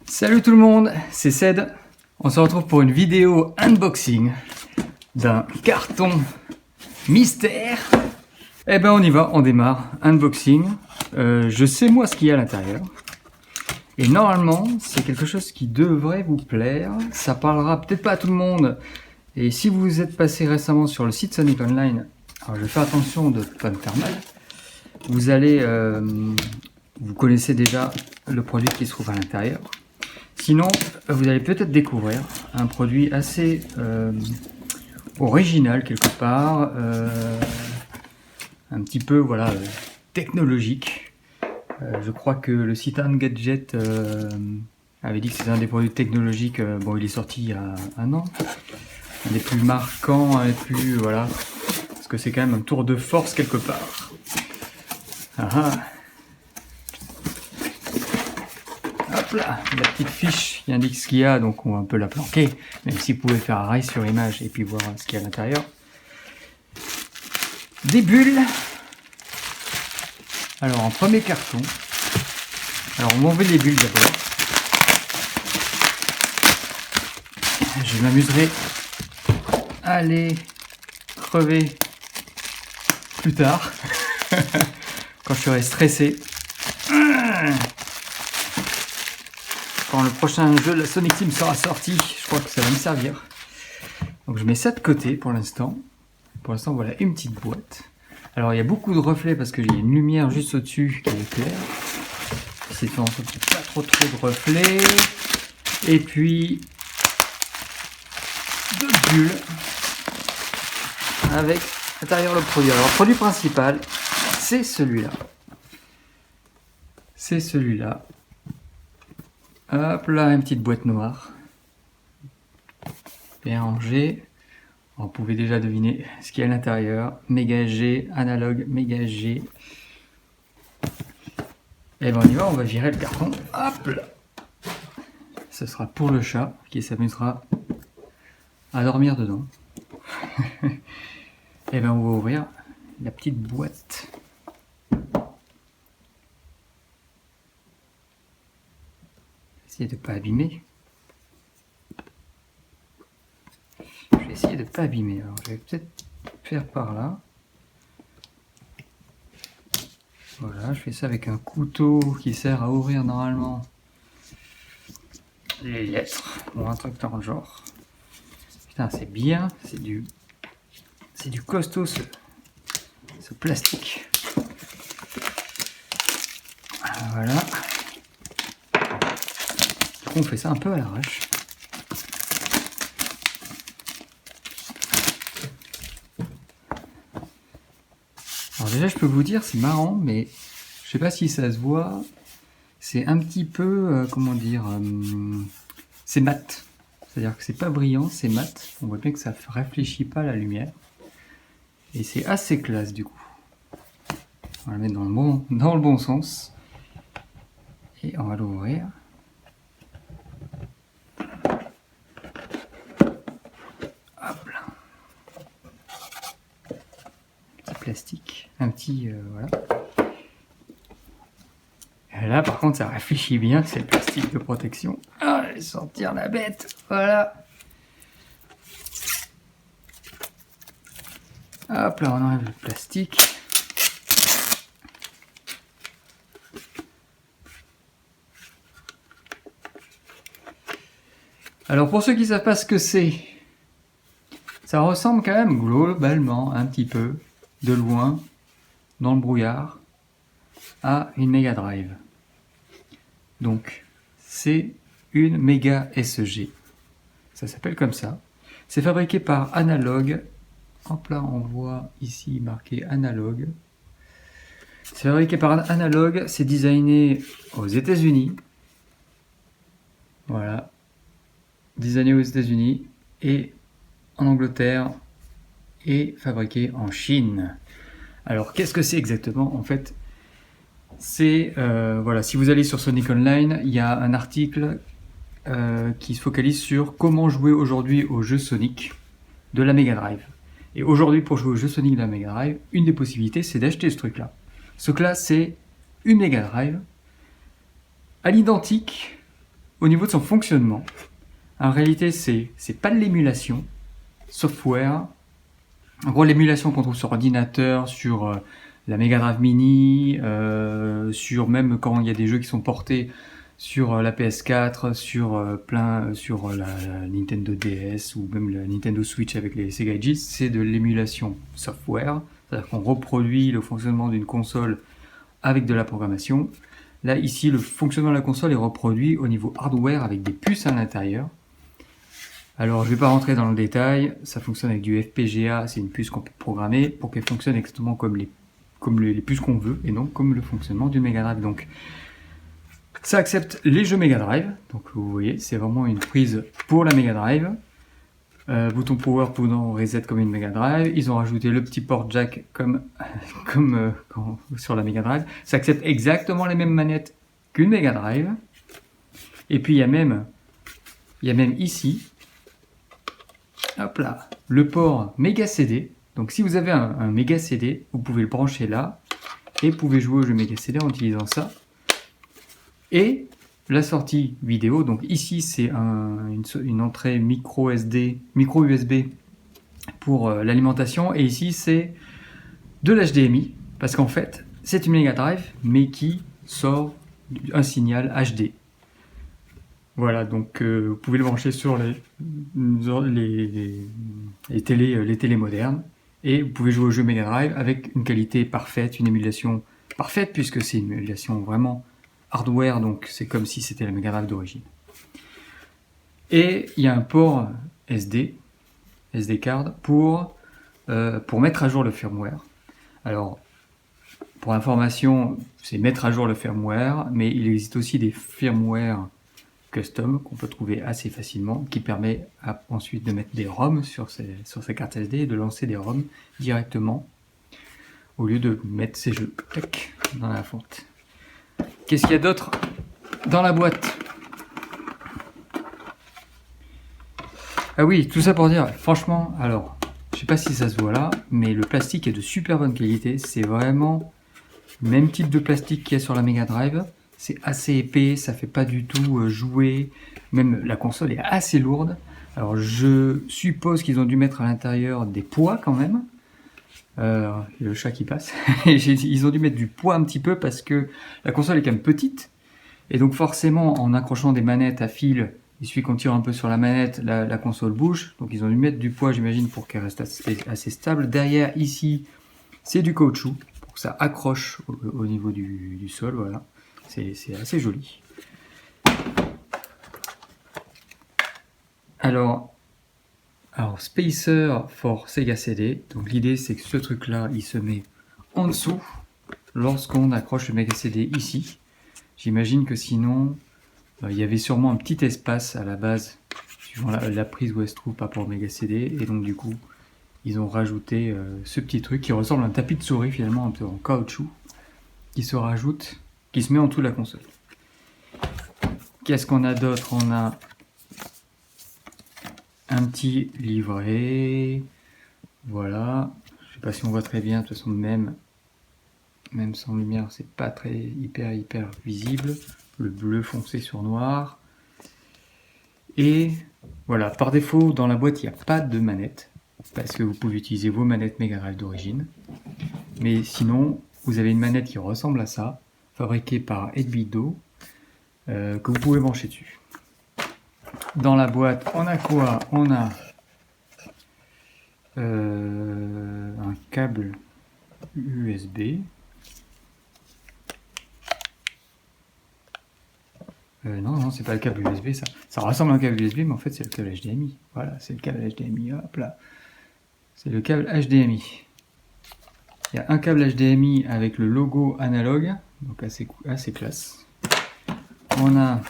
Salut tout le monde, c'est Ced. On se retrouve pour une vidéo unboxing d'un carton mystère. Eh ben on y va, on démarre. Unboxing. Je sais moi ce qu'il y a à l'intérieur. Et normalement, c'est quelque chose qui devrait vous plaire. Ça parlera peut-être pas à tout le monde. Et si vous êtes passé récemment sur le site Sonic Online, alors je vais faire attention de ne pas me faire mal. Vous allez... vous connaissez déjà le produit qui se trouve à l'intérieur. Sinon, vous allez peut-être découvrir un produit assez original quelque part, un petit peu voilà, technologique. Je crois que le site Engadget avait dit que c'était un des produits technologiques. Bon, il est sorti il y a un an. Un des plus marquants, un des plus voilà, parce que c'est quand même un tour de force quelque part. Ah ah. Hop là, la petite fiche qui indique ce qu'il y a, donc on va un peu la planquer, même si vous pouvez faire arrêt sur image et puis voir ce qu'il y a à l'intérieur. Des bulles. Alors en premier carton, alors on va enlever les bulles d'abord. Je m'amuserai à les crever plus tard, quand je serai stressé. Quand le prochain jeu de la Sonic Team sera sorti, je crois que ça va me servir. Donc je mets ça de côté pour l'instant. Pour l'instant, voilà une petite boîte. Alors il y a beaucoup de reflets parce qu'il y a une lumière juste au-dessus qui est claire. C'est fait en sorte qu'il n'y ait pas trop de reflets. Et puis deux bulles avec à l'intérieur le produit. Alors le produit principal, c'est celui-là. C'est celui-là. Hop là, une petite boîte noire. Bien rangée. Vous pouvez déjà deviner ce qu'il y a à l'intérieur. Méga G, analogue, Méga G. Et ben on y va, on va virer le carton. Hop là. Ce sera pour le chat qui s'amusera à dormir dedans. Et ben on va ouvrir la petite boîte. Essayer de ne pas abîmer. Je vais essayer de ne pas abîmer. Alors, je vais peut-être faire par là. Voilà, je fais ça avec un couteau qui sert à ouvrir normalement les lettres ou un truc dans le genre. Putain, c'est bien, c'est du costaud ce plastique. Voilà. On fait ça un peu à l'arrache. Alors déjà je peux vous dire c'est marrant mais je sais pas si ça se voit, c'est un petit peu comment dire, c'est mat, c'est à dire que c'est pas brillant, c'est mat, on voit bien que ça réfléchit pas la lumière et c'est assez classe du coup. On va la mettre dans le bon sens et on va l'ouvrir. Plastique, un petit voilà. Et là par contre ça réfléchit bien, c'est le plastique de protection. Ah, je vais sortir la bête, voilà. Hop là, on enlève le plastique. Alors pour ceux qui ne savent pas ce que c'est, ça ressemble quand même globalement un petit peu de loin, dans le brouillard, à une Mega Drive. Donc, c'est une Mega SG. Ça s'appelle comme ça. C'est fabriqué par Analog. Hop là, on voit ici marqué Analog. C'est fabriqué par Analog. C'est designé aux États-Unis. Voilà. Designé aux États-Unis et en Angleterre. Et fabriqué en Chine. Alors qu'est-ce que c'est exactement? En fait, c'est voilà, si vous allez sur Sonic Online, il y a un article qui se focalise sur comment jouer aujourd'hui aux jeux Sonic de la Mega Drive. Et aujourd'hui, pour jouer aux jeux Sonic de la Mega Drive, une des possibilités, c'est d'acheter ce truc-là. Ce truc-là, c'est une Mega Drive à l'identique au niveau de son fonctionnement, en réalité, c'est pas de l'émulation software. En gros, l'émulation qu'on trouve sur ordinateur, sur la Mega Drive Mini, sur même quand il y a des jeux qui sont portés sur la PS4, sur la Nintendo DS ou même la Nintendo Switch avec les Sega Ages, c'est de l'émulation software, c'est-à-dire qu'on reproduit le fonctionnement d'une console avec de la programmation. Là, ici, le fonctionnement de la console est reproduit au niveau hardware avec des puces à l'intérieur. Alors, je ne vais pas rentrer dans le détail, ça fonctionne avec du FPGA, c'est une puce qu'on peut programmer pour qu'elle fonctionne exactement comme les puces qu'on veut, et non comme le fonctionnement d'une Mega Drive. Donc, ça accepte les jeux Mega Drive, donc vous voyez, c'est vraiment une prise pour la Mega Drive. Bouton power, bouton reset comme une Mega Drive. Ils ont rajouté le petit port jack comme sur la Mega Drive. Ça accepte exactement les mêmes manettes qu'une Mega Drive. Et puis il y a même ici, hop là, le port Mega CD. Donc si vous avez un Mega CD, vous pouvez le brancher là et vous pouvez jouer au jeu Mega CD en utilisant ça. Et la sortie vidéo, donc ici c'est une entrée micro USB pour l'alimentation, et ici c'est de l'HDMI, parce qu'en fait c'est une Mega Drive mais qui sort un signal HD. Voilà, donc vous pouvez le brancher sur les télés modernes, et vous pouvez jouer au jeu Mega Drive avec une qualité parfaite, une émulation parfaite, puisque c'est une émulation vraiment hardware, donc c'est comme si c'était la Mega Drive d'origine. Et il y a un port SD card pour mettre à jour le firmware. Alors, pour information, c'est mettre à jour le firmware, mais il existe aussi des firmware custom qu'on peut trouver assez facilement, qui permet ensuite de mettre des ROM sur ces cartes SD et de lancer des ROM directement, au lieu de mettre ces jeux dans la fonte. Qu'est-ce qu'il y a d'autre dans la boîte? Ah oui, tout ça pour dire, franchement, alors, je sais pas si ça se voit là, mais le plastique est de super bonne qualité. C'est vraiment le même type de plastique qu'il y a sur la Mega Drive. C'est assez épais, ça fait pas du tout jouer. Même la console est assez lourde. Alors je suppose qu'ils ont dû mettre à l'intérieur des poids quand même. Le chat qui passe. Ils ont dû mettre du poids un petit peu parce que la console est quand même petite. Et donc forcément, en accrochant des manettes à fil, il suffit qu'on tire un peu sur la manette, la console bouge. Donc ils ont dû mettre du poids, j'imagine, pour qu'elle reste assez stable. Derrière, ici, c'est du caoutchouc pour que ça accroche au niveau du sol. Voilà, c'est assez joli. Alors Spacer for Sega CD. Donc l'idée, c'est que ce truc-là, il se met en dessous lorsqu'on accroche le Mega CD ici. J'imagine que sinon, il y avait sûrement un petit espace à la base, suivant la prise où elle se trouve par rapport au Mega CD. Et donc du coup, ils ont rajouté ce petit truc qui ressemble à un tapis de souris finalement, un peu en caoutchouc, qui se rajoute, qui se met en dessous de la console. Qu'est-ce qu'on a d'autre? On a un petit livret, voilà. Je sais pas si on voit très bien, de toute façon même sans lumière, c'est pas très hyper visible. Le bleu foncé sur noir. Et voilà, par défaut dans la boîte il n'y a pas de manette, parce que vous pouvez utiliser vos manettes Mega Drive d'origine. Mais sinon, vous avez une manette qui ressemble à ça, fabriquée par 8-bit Do, que vous pouvez brancher dessus. Dans la boîte, on a quoi? On a un câble USB. Non, c'est pas le câble USB, ça. Ça ressemble à un câble USB, mais en fait, c'est le câble HDMI. Voilà, c'est le câble HDMI, hop là. C'est le câble HDMI. Il y a un câble HDMI avec le logo analogue, donc assez classe. On a...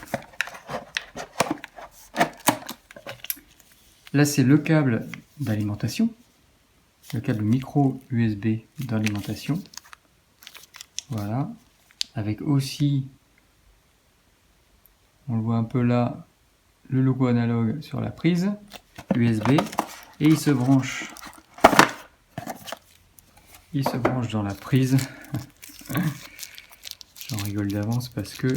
Là, c'est le câble d'alimentation, le câble micro USB d'alimentation. Voilà, avec aussi, on le voit un peu là, le logo analogue sur la prise USB, et il se branche dans la prise. J'en rigole d'avance parce que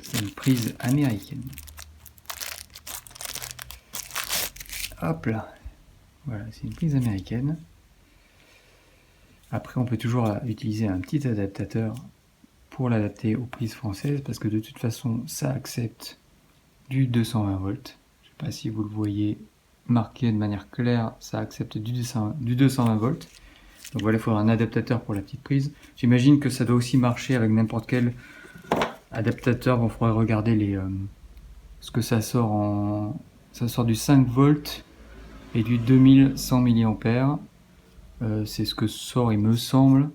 c'est une prise américaine. Hop là. Voilà, c'est une prise américaine. Après, on peut toujours utiliser un petit adaptateur pour l'adapter aux prises françaises, parce que de toute façon, ça accepte du 220 volts. Je ne sais pas si vous le voyez marqué de manière claire, ça accepte du 220 volts. Donc voilà, il faudra un adaptateur pour la petite prise. J'imagine que ça doit aussi marcher avec n'importe quel adaptateur. Bon, il faudrait regarder ce que ça sort ça sort du 5 volts et du 2100 mAh. C'est ce que sort, il me semble,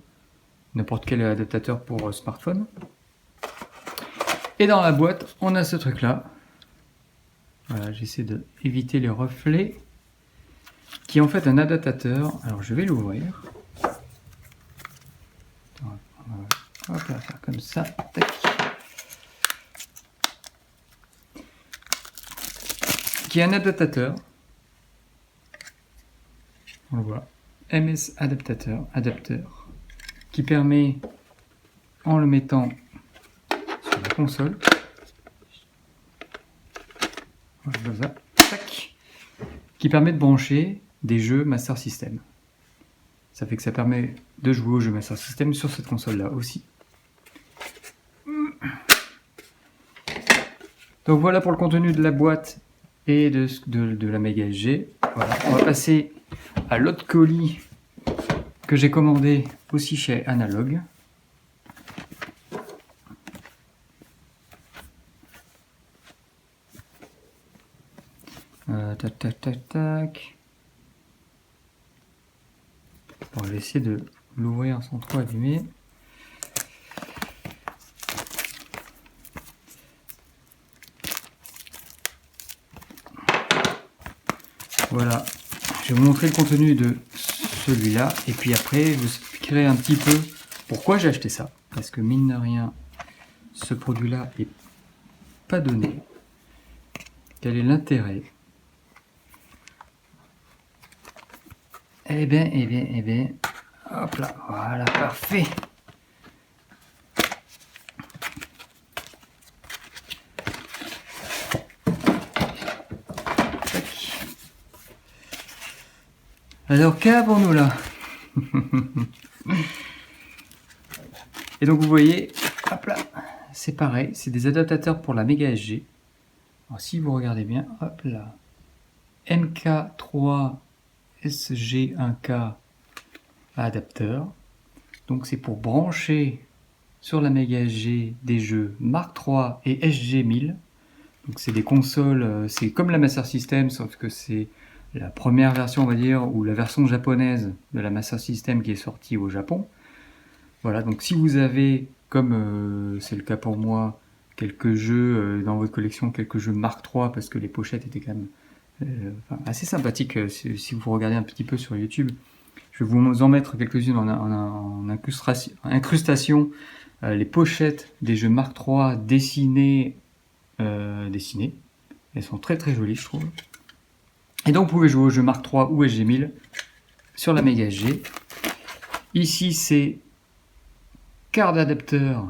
n'importe quel adaptateur pour smartphone. Et dans la boîte, on a ce truc là. Voilà, j'essaie d'éviter les reflets. Qui est en fait un adaptateur. Alors je vais l'ouvrir. On va faire comme ça. Tac. Qui est un adaptateur. On le voit. MS adaptateur, qui permet, en le mettant sur la console, voilà, comme ça, tac, qui permet de brancher des jeux Master System. Ça fait que ça permet de jouer aux jeux Master System sur cette console-là aussi. Donc voilà pour le contenu de la boîte et de la Mega SG. Voilà. On va passer à l'autre colis que j'ai commandé aussi chez Analog. Tac, tac, tac, tac. Bon, je vais essayer de l'ouvrir sans trop abîmer. Voilà, je vais vous montrer le contenu de celui-là, et puis après je vous expliquerai un petit peu pourquoi j'ai acheté ça, parce que mine de rien, ce produit-là est pas donné. Quel est l'intérêt? Eh bien, hop là, voilà, parfait. Alors qu'avons-nous là? Et donc vous voyez, hop là, c'est pareil, c'est des adaptateurs pour la Mega SG. Alors si vous regardez bien, hop là, MK3 SG1K adapteur. Donc c'est pour brancher sur la Mega SG des jeux Mark III et SG1000. Donc c'est des consoles, c'est comme la Master System, sauf que c'est la première version, on va dire, ou la version japonaise de la Master System qui est sortie au Japon. Voilà, donc si vous avez, comme c'est le cas pour moi, quelques jeux dans votre collection, quelques jeux Mark III, parce que les pochettes étaient quand même assez sympathiques si vous regardez un petit peu sur YouTube. Je vais vous en mettre quelques-unes en incrustation. Les pochettes des jeux Mark III dessinées. Elles sont très très jolies, je trouve. Et donc vous pouvez jouer aux jeux Mark III ou SG1000 sur la Mega SG. Ici c'est carte d'adapteur.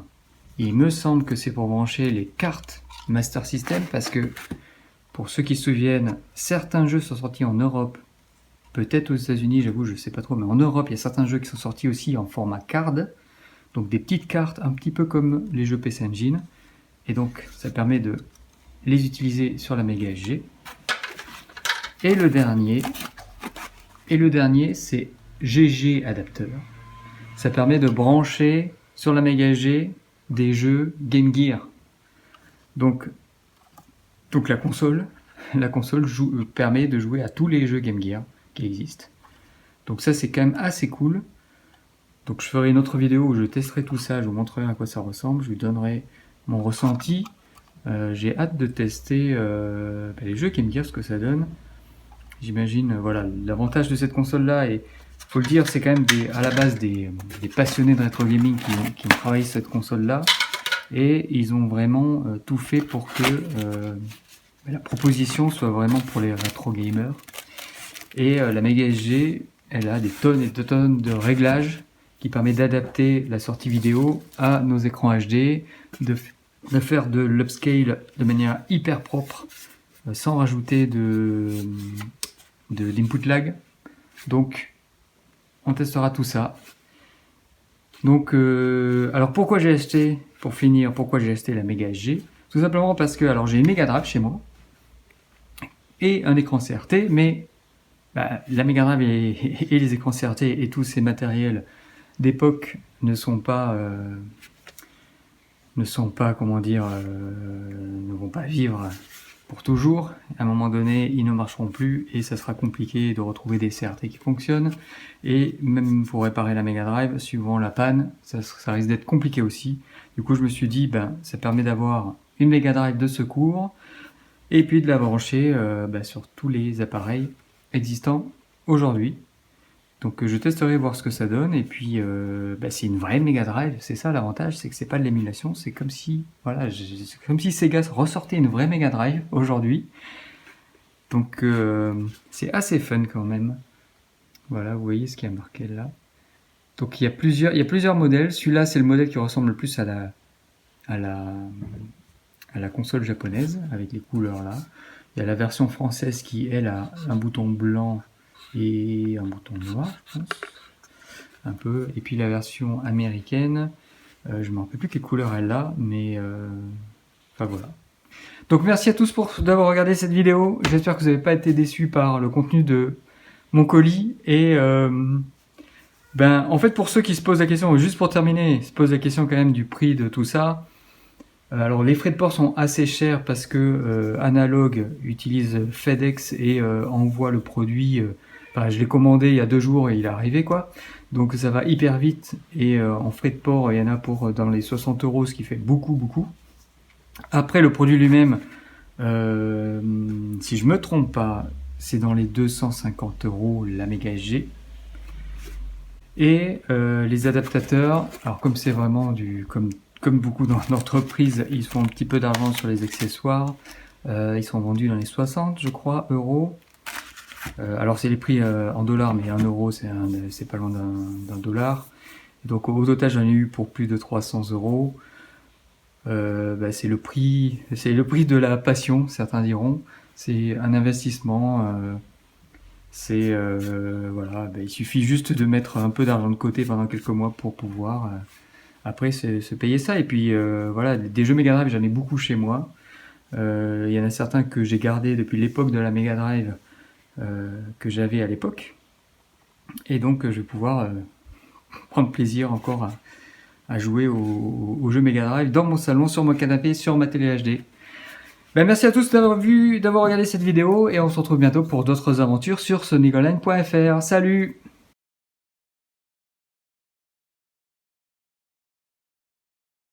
Il me semble que c'est pour brancher les cartes Master System, parce que pour ceux qui se souviennent, certains jeux sont sortis en Europe, peut-être aux États-Unis, j'avoue, je sais pas trop, mais en Europe, il y a certains jeux qui sont sortis aussi en format card, donc des petites cartes un petit peu comme les jeux PC Engine, et donc ça permet de les utiliser sur la Mega SG. Et le dernier c'est GG adapteur. Ça permet de brancher sur la Mega SG des jeux Game Gear. Donc la console permet de jouer à tous les jeux Game Gear qui existent. Donc ça c'est quand même assez cool. Donc je ferai une autre vidéo où je testerai tout ça, je vous montrerai à quoi ça ressemble, je vous donnerai mon ressenti. J'ai hâte de tester les jeux Game Gear, ce que ça donne. J'imagine, voilà, l'avantage de cette console là, et faut le dire, c'est quand même à la base des passionnés de rétro gaming qui ont travaillé cette console là, et ils ont vraiment tout fait pour que la proposition soit vraiment pour les rétro gamers. Et la Mega SG, elle a des tonnes et des tonnes de réglages qui permettent d'adapter la sortie vidéo à nos écrans HD, de de faire de l'upscale de manière hyper propre, sans rajouter d'input lag. Donc, on testera tout ça. Donc, alors pourquoi j'ai acheté, pour finir, pourquoi j'ai acheté la Mega SG? Tout simplement parce que, alors j'ai une Mega Drive chez moi, et un écran CRT, mais la Mega Drive et les écrans CRT et tous ces matériels d'époque ne sont pas, comment dire, ne vont pas vivre pour toujours. À un moment donné, ils ne marcheront plus et ça sera compliqué de retrouver des CRT qui fonctionnent. Et même pour réparer la Mega Drive, suivant la panne, ça risque d'être compliqué aussi. Du coup, je me suis dit, ça permet d'avoir une Mega Drive de secours et puis de la brancher sur tous les appareils existants aujourd'hui. Donc je testerai voir ce que ça donne, et puis c'est une vraie Mega Drive, c'est ça l'avantage, c'est que c'est pas de l'émulation, c'est comme si, voilà, c'est comme si Sega ressortait une vraie Mega Drive aujourd'hui. Donc c'est assez fun quand même. Voilà, vous voyez ce qu'il y a marqué là. Donc il y a plusieurs modèles, celui-là c'est le modèle qui ressemble le plus à la console japonaise, avec les couleurs là. Il y a la version française qui, elle, a un bouton blanc et un bouton noir, je pense, un peu. Et puis la version américaine, je ne me rappelle plus quelle couleur elle a, mais enfin voilà. Donc merci à tous d'avoir regardé cette vidéo. J'espère que vous n'avez pas été déçus par le contenu de mon colis. Et en fait, pour ceux qui se posent la question, juste pour terminer, se posent la question quand même du prix de tout ça. Alors les frais de port sont assez chers parce que Analog utilise FedEx et envoie le produit. Je l'ai commandé il y a 2 jours et il est arrivé quoi. Donc ça va hyper vite et en frais de port il y en a pour dans les 60 €, ce qui fait beaucoup. Après le produit lui-même, si je me trompe pas, c'est dans les 250 € la Mega SG. Et les adaptateurs, alors comme c'est vraiment comme beaucoup d'entreprises, ils font un petit peu d'argent sur les accessoires. Ils sont vendus dans les 60, je crois, euros. Alors c'est les prix en dollars, mais 1 euro c'est pas loin d'un dollar. Donc au total j'en ai eu pour plus de 300 €. C'est le prix de la passion, certains diront. C'est un investissement. Voilà, il suffit juste de mettre un peu d'argent de côté pendant quelques mois pour pouvoir après se payer ça. Et puis voilà, des jeux Mega Drive j'en ai beaucoup chez moi. Il y en a certains que j'ai gardés depuis l'époque de la Mega Drive que j'avais à l'époque, et donc je vais pouvoir prendre plaisir encore à jouer aux jeux Mega Drive dans mon salon, sur mon canapé, sur ma télé HD. Merci à tous d'avoir regardé cette vidéo, et on se retrouve bientôt pour d'autres aventures sur soniconline.fr. Salut!